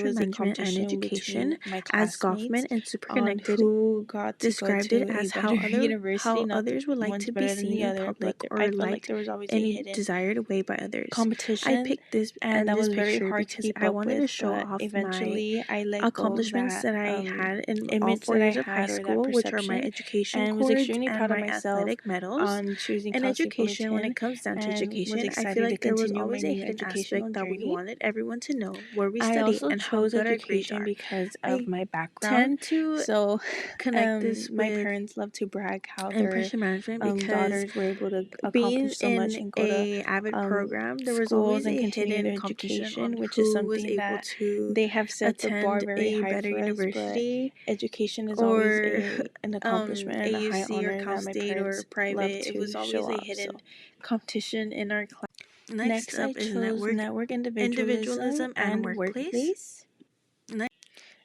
culture was a management and competition education, between my as Goffman classmates and on Superconnected who got to go described it to a as better university. how Not that others would like one's to be better than seen the in other, public but or I felt like liked there was always in a a hidden desired way by others. I competition, picked this and that this was very picture hard to because keep I up wanted to with. show But off my eventually, I let go of accomplishments that that I had in all image 4 that I years of high had, or that school, which are my perception, education and was cords extremely and proud of my myself athletic medals. on choosing In Cal State education, when Fullerton, it comes down to and was education, I feel excited to like there was continue my always a new hidden educational aspect that we journey. wanted everyone to know where we I study also and how chose good our grades education are. because I of my background. tend to So, connect this my with parents love to brag how their impression management because daughters were able to being accomplish so much in and go to a avid program, there was schools always and a continue hidden their competition on education, which is who was something able that to they have set the bar attend very a high better for us. But university education is always or an accomplishment and a high AUC or honor Cal that my State or parents love private. It to was show always a off. So, hidden competition in our class. Next next I up is chose network individualism and workplace. workplace.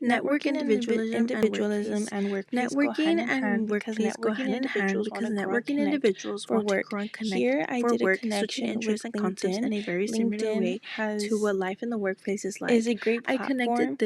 Network individualism and workplace go hand Networking in hand and because workplace go networking hand in hand individuals want because to grow and networking connect individuals for want to work. grow and connect Here I for did a work, switching connection interests with and concepts LinkedIn. in a very similar LinkedIn way to what life in the workplace is like. is a great I platform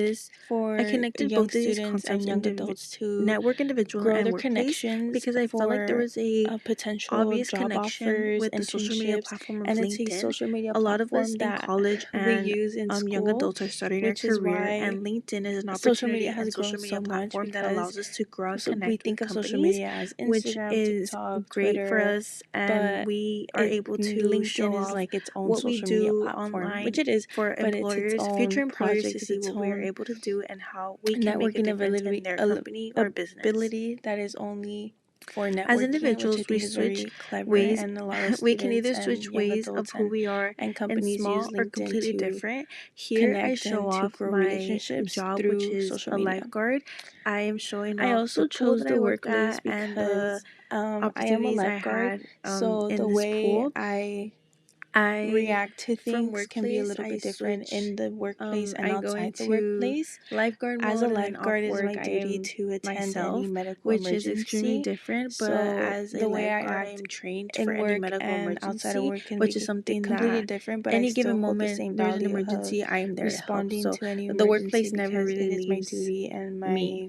connected young both of these students concepts and young in adults to network individual grow and their workplace connections because I felt like there for was a potential obvious job connection offers, with the social media internships, platform of and it's a LinkedIn. social media A lot of us platform in that college we and use in young school, adults are starting our which is career, why and LinkedIn is an social media opportunity has and grown social media so much platform that because allows us to grow and we connect with think of social companies, media as which Instagram, is TikTok, great for Twitter, us, and but we are able to LinkedIn show is off like its own what we social media do platform, which online it is, for but it's its employers, future own employers, to project, it's see its what we are own able to do and how we can make a networking difference in their company or business. ability that is only for As networking, which I individuals, we think is switch very clever, ways. and a lot of We can students either switch and young ways of adults who we are and in companies use small or LinkedIn completely to different. Here, I connect show and to off grow my relationships job, which through is social a media. lifeguard. I am showing I off the also pool chose that I the work workplace at and the because I am a opportunities I lifeguard, had so in the this way pool. I I react to from things can be a workplace, little I bit different switch. in the workplace and I go outside the into workplace. lifeguard As a mode, and then off lifeguard, it is work, my I duty am to attend any myself, medical which is extremely emergency. different. But So as a the way I lifeguard, I act am trained for in any work medical and outside of emergency, work can which be is something completely that different, but I any still given hold the moment same there's an value of emergency, I am there to help. responding So to any the emergency workplace never because really it is my leaves duty and me. my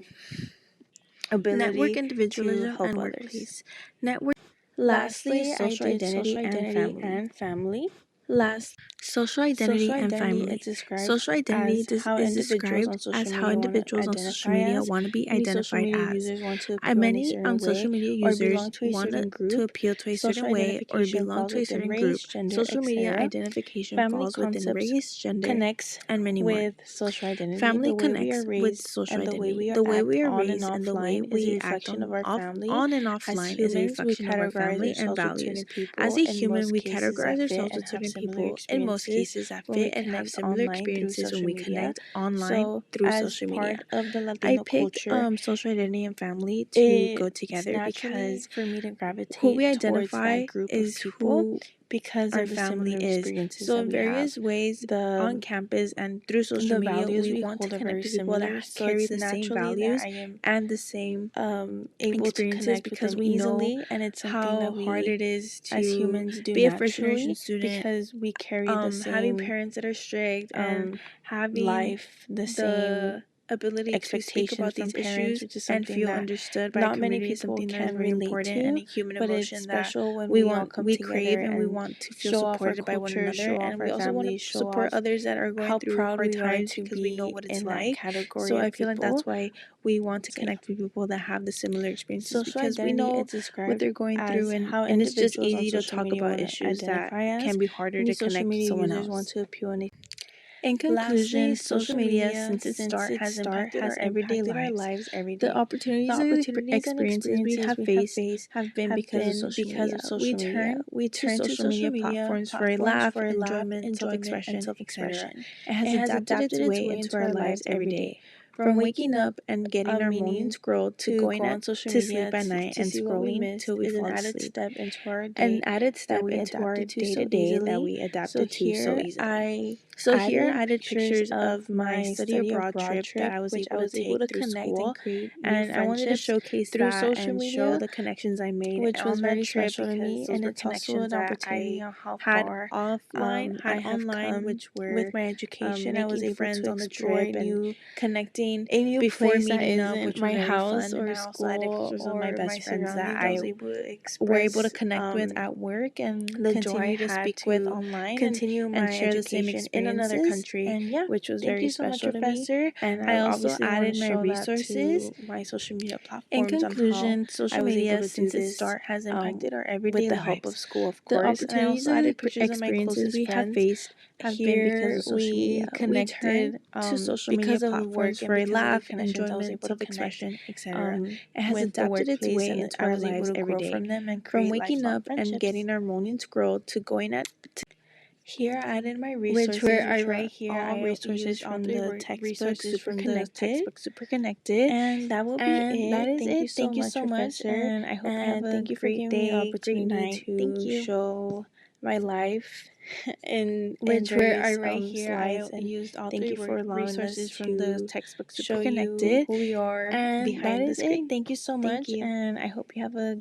Network ability to individualism help and others. workplace. Network. Lastly, Lastly, I social did identity social and identity family. and family. Last, social Social identity and identity is family. described Social identity as how is individuals described on social as how media want to individuals on social identify media as. want to be Many social identified media as. users want to appeal in a Many certain on social way media or users belong to a want certain to group. appeal to a Social certain way or identification belong falls to a within certain race, group. gender, Social media etc. identification Family falls within concepts race, gender, connects and many more. with social identity. Family The way we connects are with raised social and the way identity. we The way act we are on and raised and the way offline is a we act reflection of our family. on and As offline is a humans, we reflection of our categorize family and ourselves with values. certain As people a in human, most we cases categorize that fit ourselves and with have certain similar people in most experiences cases that when we fit and have connect similar online through experiences when social we media. connect online So, through as social media. part of the I Latino picked culture, social identity and family to go it's together naturally because for me to who we gravitate towards that identify group of is people who because our of the family similar is. experiences So that in we have. various ways on The campus and through social media, values we we want to hold are connect very with people similar, that so carry it's the same naturally that values I am and the same able to experiences connect with because them we know easily, and it's something how that hard we it is as to humans do be a first generation naturally student, because we carry the having same parents that are strict and having life, the same the ability to speak expectations about from these parents, issues which is and something feel that understood by a not many community is people something that is can very relate important and to, a human but it's emotion that special when we all come we together crave and we and want to feel show off our supported by one culture, another, show off and we our also want to families, show support off others that are going how through proud hard we are times to because we know be what it's in that like. So category I of feel like that's people. why we want to So, yeah. connect with people that have the similar experiences Social because we identity is know what described they're going through, as how and it's just individuals on easy to social talk media about want to issues that identify as. can be harder Many to social connect with media someone users want else. to appeal in a In Lastly, conclusion, social media, since its start, has impacted our everyday our lives. lives every The day. The opportunities and opportunities and experiences we experiences have we have faced faced have been have because of been social because media. of social media. We To turn to social social media media platforms for a platforms laugh, for a laugh, enjoyment, enjoyment, and self-expression, etc. self-expression. It has It has adapted its adapted its way way into into our our lives lives every every day. day. From From waking waking up up and getting of our meaning mornings grilled to going go on social to sleep media at night to and see what we scrolling missed till we is an fall added asleep. step into our An day added that step we into our adapted to so day-to-day that easily. we So adapted to so here easily. I So here I added added pictures pictures of of my my study study abroad abroad trip that trip, I was which I able to was able take to through connect and school, create new and I wanted to friendships showcase through that social and show media, the connections I made which was on that very trip special to because me. those And were it's also connections an that opportunity I on how had far I had have online, come which with were my education. I was making able friends to on the explore trip and connecting a new before place that meeting up, isn't which was my very house fun. And or I also added school pictures of my or my best friends that surroundings. I was I able to were able to express connect with at work and the joy I continue to had speak with to online continue and my share the same education in another experiences. country, And yeah, which was thank very you so much, special to me. Professor. And I I also obviously want to added my show that resources. to my social media In platforms on how conclusion, social I was able media to do since its this start has impacted our with everyday the help of lives. school, of The course. And I opportunities also and the added pictures of my experiences closest we have friends faced have been because here, of social we media. We turned connected to social media because of the platforms work and for a because of the laugh, connections I was enjoyment, able to connect self-expression, etc. It has with the adapted its workplace, way and into I our was able lives to every grow day. from them and From create waking lifelong up and friendships. getting our mornings grilled to going at Here I added my which resources, where I which right were here all I resources used all from three the textbook resources Super from the Connected. textbook Super Connected. And that will be And that it. is Thank you it. so Thank you much, so much, Professor. and I hope you have And a thank you for great giving me the day, great opportunity night. Thank to you. show my life in Which where I various right here slides. I And used all thank three you for allowing us resources from the to textbook Super show you Connected. who we are And that behind the is it. screen. Thank you so Thank much, you. and I hope you have a